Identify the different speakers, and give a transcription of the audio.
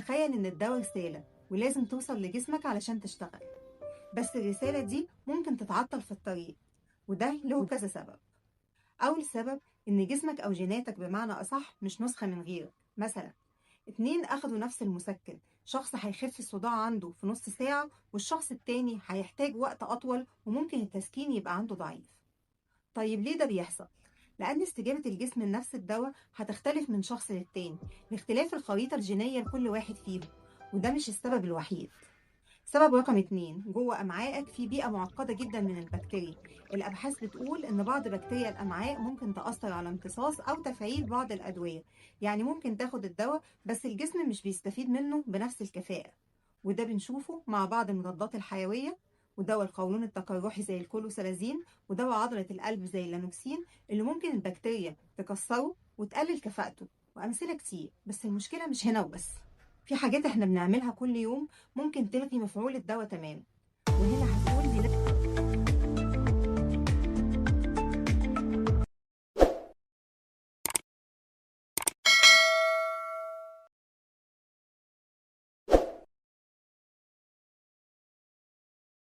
Speaker 1: تخيل إن الدواء رسالة ولازم توصل لجسمك علشان تشتغل، بس الرسالة دي ممكن تتعطل في الطريق، وده له كذا سبب. أول سبب إن جسمك أو جيناتك بمعنى أصح مش نسخة من غيرك. مثلا اتنين أخدوا نفس المسكن، شخص هيخف الصداع عنده في نص ساعة والشخص التاني هيحتاج وقت أطول وممكن التسكين يبقى عنده ضعيف. طيب ليه ده بيحصل؟ لأن استجابة الجسم لنفس الدواء هتختلف من شخص للتاني لاختلاف الخريطة الجينية لكل واحد فيهم، وده مش السبب الوحيد. سبب رقم 2، جوه أمعائك في بيئة معقدة جدا من البكتيريا. الأبحاث بتقول إن بعض بكتيريا الأمعاء ممكن تأثر على امتصاص أو تفعيل بعض الأدوية، يعني ممكن تاخد الدواء بس الجسم مش بيستفيد منه بنفس الكفاءة. وده بنشوفه مع بعض المضادات الحيوية ودواء القولون التقرحي زي الكولوسالازين ودواء عضلة القلب زي اللانوكسين اللي ممكن البكتيريا تكسره وتقلل كفاءته، وأمثلة كتير. بس المشكلة مش هنا وبس، في حاجات احنا بنعملها كل يوم ممكن تلغي مفعول الدواء تماما. وهنا هتقول